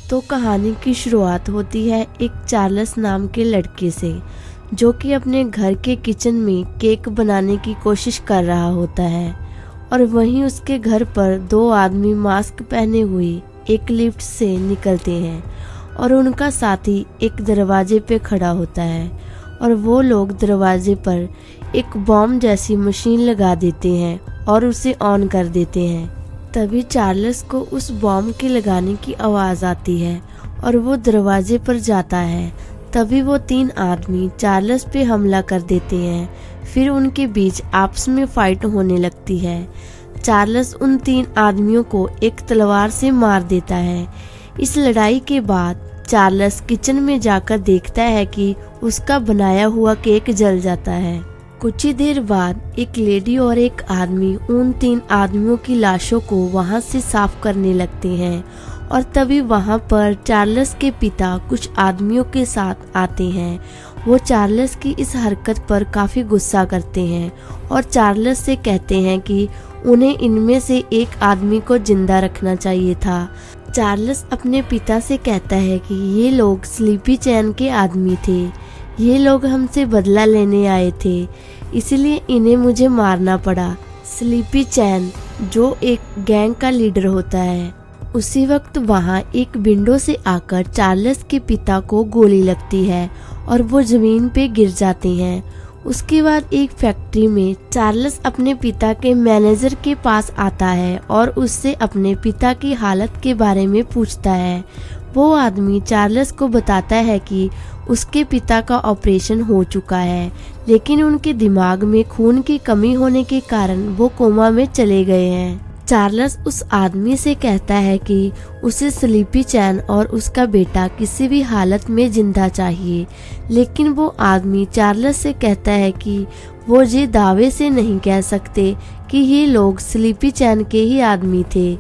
तो कहानी की शुरुआत होती है एक चार्ल्स नाम के लड़के से, जो कि अपने घर के किचन में केक बनाने की कोशिश कर रहा होता है। और वहीं उसके घर पर दो आदमी मास्क पहने हुए एक लिफ्ट से निकलते हैं और उनका साथी एक दरवाजे पे खड़ा होता है और वो लोग दरवाजे पर एक बॉम्ब जैसी मशीन लगा देते हैं और उसे ऑन कर देते हैं। तभी चार्ल्स को उस बॉम्ब के लगाने की आवाज़ आती है और वो दरवाजे पर जाता है। तभी वो तीन आदमी चार्ल्स पे हमला कर देते हैं। फिर उनके बीच आपस में फाइट होने लगती है। चार्ल्स उन तीन आदमियों को एक तलवार से मार देता है। इस लड़ाई के बाद चार्ल्स किचन में जाकर देखता है कि उसका बनाया हुआ केक जल जाता है। कुछ ही देर बाद एक लेडी और एक आदमी उन तीन आदमियों की लाशों को वहां से साफ करने लगते हैं और तभी वहां पर चार्ल्स के पिता कुछ आदमियों के साथ आते हैं। वो चार्ल्स की इस हरकत पर काफी गुस्सा करते हैं और चार्ल्स से कहते हैं कि उन्हें इनमें से एक आदमी को जिंदा रखना चाहिए था। चार्ल्स अपने पिता से कहता है कि ये लोग स्लीपी चैन के आदमी थे, ये लोग हमसे बदला लेने आए थे, इसलिए इन्हें मुझे मारना पड़ा। स्लीपी चैन जो एक गैंग का लीडर होता है। उसी वक्त वहां एक विंडो से आकर चार्ल्स के पिता को गोली लगती है और वो जमीन पे गिर जाते हैं। उसके बाद एक फैक्ट्री में चार्ल्स अपने पिता के मैनेजर के पास आता है और उससे अपने पिता की हालत के बारे में पूछता है। वो आदमी चार्ल्स को बताता है कि उसके पिता का ऑपरेशन हो चुका है, लेकिन उनके दिमाग में खून की कमी होने के कारण वो कोमा में चले गए हैं। चार्ल्स उस आदमी से कहता है कि उसे स्लीपी चैन और उसका बेटा किसी भी हालत में जिंदा चाहिए, लेकिन वो आदमी चार्ल्स से कहता है कि वो ये दावे से नहीं कह सकते कि ये लोग स्लीपी चैन के ही आदमी थे।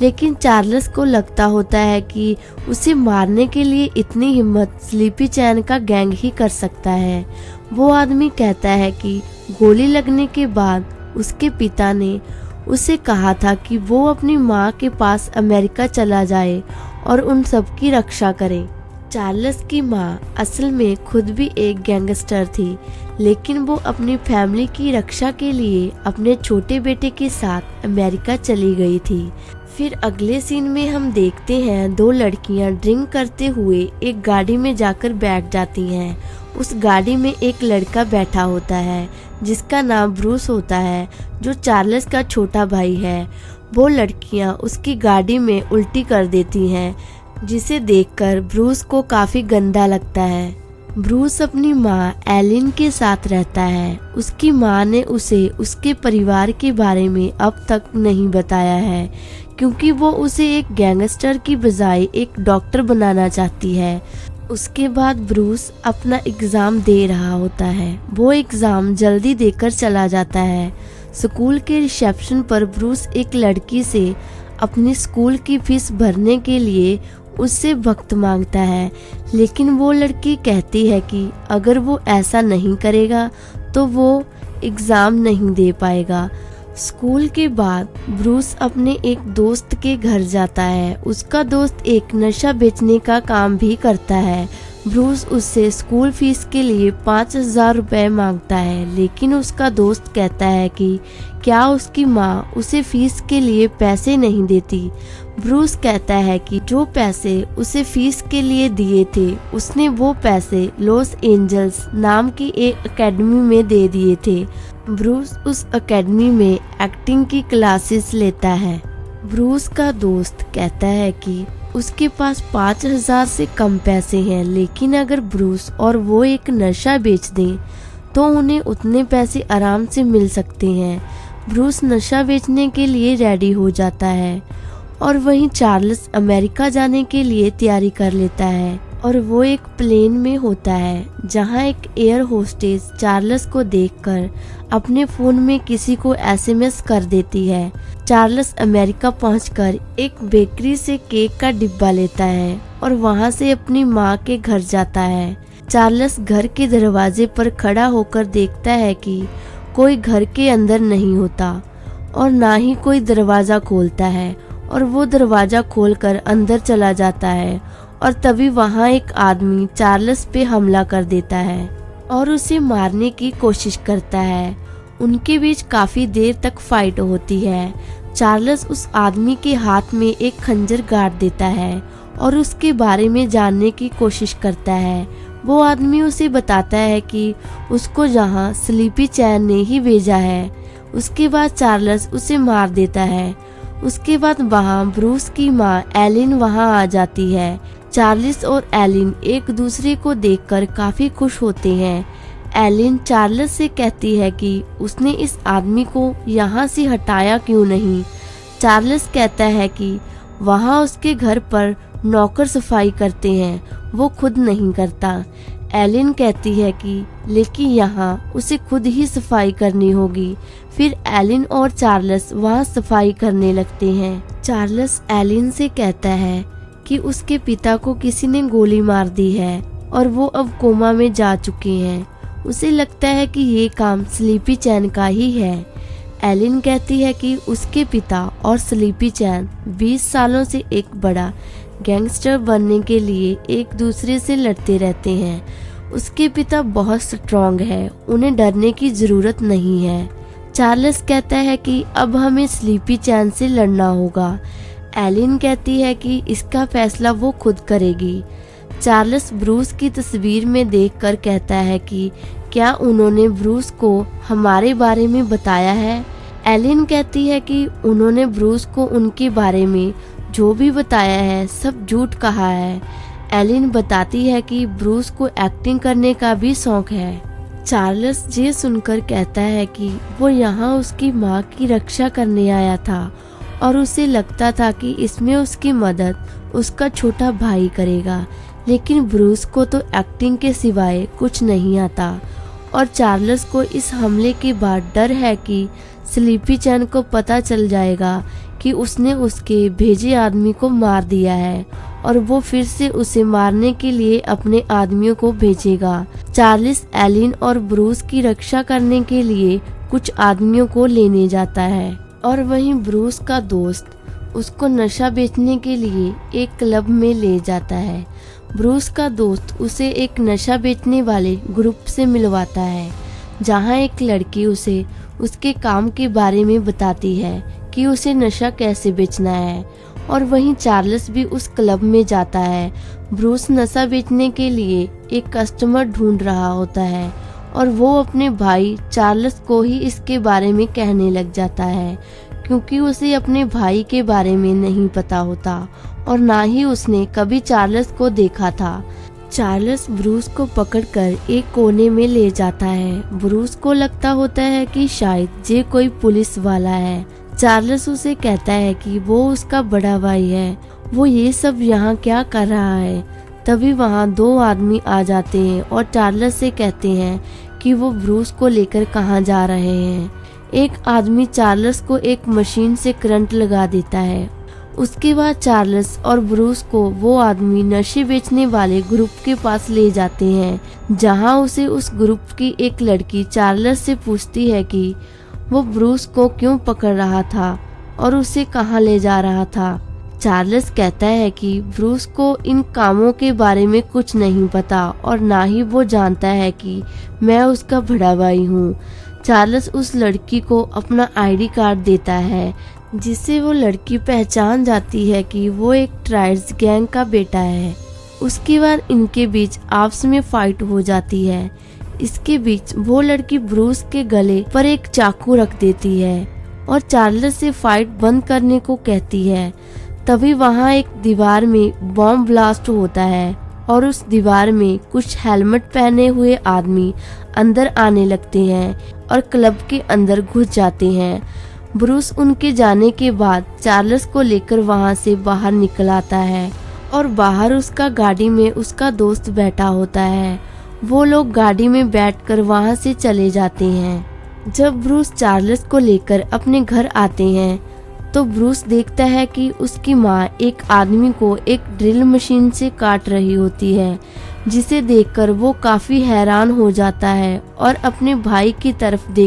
लेकिन चार्ल्स को लगता होता है कि उसे मारने के लिए इतनी हिम्मत स्लीपी चैन का गैंग ही कर सकता है। वो आदमी कहता है कि गोली लगने के बाद उसके पिता ने उसे कहा था कि वो अपनी माँ के पास अमेरिका चला जाए और उन सब की रक्षा करे। चार्ल्स की माँ असल में खुद भी एक गैंगस्टर थी, लेकिन वो अपनी फैमिली की रक्षा के लिए अपने छोटे बेटे के साथ अमेरिका चली गई थी। फिर अगले सीन में हम देखते हैं दो लड़कियां ड्रिंक करते हुए एक गाड़ी में जाकर बैठ जाती हैं। उस गाड़ी में एक लड़का बैठा होता है जिसका नाम ब्रूस होता है, जो चार्ल्स का छोटा भाई है। वो लड़कियां उसकी गाड़ी में उल्टी कर देती हैं, जिसे देखकर ब्रूस को काफी गंदा लगता है। ब्रूस अपनी माँ एलिन के साथ रहता है। उसकी माँ ने उसे उसके परिवार के बारे में अब तक नहीं बताया है, क्योंकि वो उसे एक गैंगस्टर की बजाय एक डॉक्टर बनाना चाहती है। उसके बाद ब्रूस अपना एग्जाम दे रहा होता है। वो एग्जाम जल्दी देकर चला जाता है। स्कूल के रिसेप्शन पर ब्रूस एक लड़की से अपनी स्कूल की फीस भरने के लिए उससे वक्त मांगता है, लेकिन वो लड़की कहती है कि अगर वो ऐसा नहीं करेगा तो वो एग्जाम नहीं दे पाएगा। स्कूल के बाद ब्रूस अपने एक दोस्त के घर जाता है। उसका दोस्त एक नशा बेचने का काम भी करता है। ब्रूस उससे स्कूल फीस के लिए 5,000 रुपए मांगता है, लेकिन उसका दोस्त कहता है कि क्या उसकी माँ उसे फीस के लिए पैसे नहीं देती। ब्रूस कहता है कि जो पैसे उसे फीस के लिए दिए थे उसने वो पैसे लॉस एंजल्स नाम की एक एकेडमी में दे दिए थे। ब्रूस उस एकेडमी में एक्टिंग की क्लासेस लेता है। ब्रूस का दोस्त कहता है कि उसके पास 5,000 से कम पैसे हैं, लेकिन अगर ब्रूस और वो एक नशा बेच दें तो उन्हें उतने पैसे आराम से मिल सकते हैं। ब्रूस नशा बेचने के लिए रेडी हो जाता है और वहीं चार्ल्स अमेरिका जाने के लिए तैयारी कर लेता है और वो एक प्लेन में होता है, जहां एक एयर होस्टेस चार्ल्स को देखकर अपने फोन में किसी को एसएमएस कर देती है। चार्ल्स अमेरिका पहुंचकर एक बेकरी से केक का डिब्बा लेता है और वहां से अपनी माँ के घर जाता है। चार्ल्स घर के दरवाजे पर खड़ा होकर देखता है कि कोई घर के अंदर नहीं होता और ना ही कोई दरवाजा खोलता है और वो दरवाजा खोलकर अंदर चला जाता है और तभी वहाँ एक आदमी चार्ल्स पे हमला कर देता है और उसे मारने की कोशिश करता है। उनके बीच काफी देर तक फाइट होती है। चार्ल्स उस आदमी के हाथ में एक खंजर गाड़ देता है और उसके बारे में जानने की कोशिश करता है। वो आदमी उसे बताता है कि उसको जहाँ स्लीपी चैन ने ही भेजा है। उसके बाद चार्ल्स उसे मार देता है। उसके बाद वहाँ ब्रूस की माँ एलिन वहाँ आ जाती है। चार्ल्स और एलिन एक दूसरे को देखकर काफी खुश होते हैं। एलिन चार्ल्स से कहती है कि उसने इस आदमी को यहाँ से हटाया क्यों नहीं। चार्ल्स कहता है कि वहाँ उसके घर पर नौकर सफाई करते हैं, वो खुद नहीं करता। एलिन कहती है कि लेकिन यहाँ उसे खुद ही सफाई करनी होगी। फिर एलिन और चार्ल्स वहाँ सफाई करने लगते हैं। चार्ल्स एलिन से कहता है कि उसके पिता को किसी ने गोली मार दी है और वो अब कोमा में जा चुके हैं। उसे लगता है कि ये काम स्लीपी चैन का ही है। एलिन कहती है कि उसके पिता और स्लीपी चैन 20 सालों से एक बड़ा गैंगस्टर बनने के लिए एक दूसरे से लड़ते रहते हैं। उसके पिता बहुत स्ट्रॉन्ग है, उन्हें डरने की जरूरत नहीं है। चार्ल्स कहता है कि अब हमें स्लीपी चैन से लड़ना होगा। एलिन कहती है कि इसका फैसला वो खुद करेगी। चार्ल्स ब्रूस की तस्वीर में देखकर कहता है कि क्या उन्होंने ब्रूस को हमारे बारे में बताया है। एलिन कहती है कि उन्होंने ब्रूस को उनके बारे में जो भी बताया है सब झूठ कहा है। एलिन बताती है कि ब्रूस को एक्टिंग करने का भी शौक है। चार्ल्स ये सुनकर कहता है कि वो यहाँ उसकी माँ की रक्षा करने आया था और उसे लगता था कि इसमें उसकी मदद उसका छोटा भाई करेगा, लेकिन ब्रूस को तो एक्टिंग के सिवाय कुछ नहीं आता। और चार्ल्स को इस हमले के बाद डर है कि स्लीपी चैन को पता चल जाएगा कि उसने उसके भेजे आदमी को मार दिया है और वो फिर से उसे मारने के लिए अपने आदमियों को भेजेगा। चार्ल्स एलिन और ब्रूस की रक्षा करने के लिए कुछ आदमियों को लेने जाता है और वहीं ब्रूस का दोस्त उसको नशा बेचने के लिए एक क्लब में ले जाता है। ब्रूस का दोस्त उसे एक नशा बेचने वाले ग्रुप से मिलवाता है, जहां एक लड़की उसे उसके काम के बारे में बताती है कि उसे नशा कैसे बेचना है। और वहीं चार्ल्स भी उस क्लब में जाता है। ब्रूस नशा बेचने के लिए एक कस्टमर ढूंढ रहा होता है और वो अपने भाई चार्ल्स को ही इसके बारे में कहने लग जाता है, क्योंकि उसे अपने भाई के बारे में नहीं पता होता और ना ही उसने कभी चार्ल्स को देखा था। चार्ल्स ब्रूस को पकड़कर एक कोने में ले जाता है। ब्रूस को लगता होता है कि शायद ये कोई पुलिस वाला है। चार्ल्स उसे कहता है कि वो उसका बड़ा भाई है, वो ये सब यहाँ क्या कर रहा है। तभी वहाँ दो आदमी आ जाते हैं और चार्ल्स से कहते हैं कि वो ब्रूस को लेकर कहाँ जा रहे हैं। एक आदमी चार्ल्स को एक मशीन से करंट लगा देता है। उसके बाद चार्ल्स और ब्रूस को वो आदमी नशे बेचने वाले ग्रुप के पास ले जाते हैं, जहां उसे उस ग्रुप की एक लड़की चार्ल्स से पूछती है कि वो ब्रूस को क्यों पकड़ रहा था और उसे कहां ले जा रहा था। चार्ल्स कहता है कि ब्रूस को इन कामों के बारे में कुछ नहीं पता और ना ही वो जानता है कि मैं उसका बड़ा भाई हूँ। चार्ल्स उस लड़की को अपना आईडी कार्ड देता है, जिससे वो लड़की पहचान जाती है कि वो एक ट्राइड्स गैंग का बेटा है। उसके बाद इनके बीच आपस में फाइट हो जाती है। इसके बीच वो लड़की ब्रूस के गले पर एक चाकू रख देती है और चार्ल्स से फाइट बंद करने को कहती है। तभी वहाँ एक दीवार में बॉम्ब ब्लास्ट होता है और उस दीवार में कुछ हेलमेट पहने हुए आदमी अंदर आने लगते हैं और क्लब के अंदर घुस जाते हैं। ब्रूस उनके जाने के बाद चार्ल्स को लेकर वहां से बाहर निकल आता है और बाहर उसका गाड़ी में उसका दोस्त बैठा होता है। वो लोग गाड़ी में बैठकर वहां से चले जाते हैं। जब ब्रूस चार्ल्स को लेकर अपने घर आते हैं तो ब्रूस देखता है कि उसकी माँ एक आदमी को एक ड्रिल मशीन से काट रही होती है, जिसे देखकर वो काफी हैरान हो जाता है और अपने भाई की तरफ देख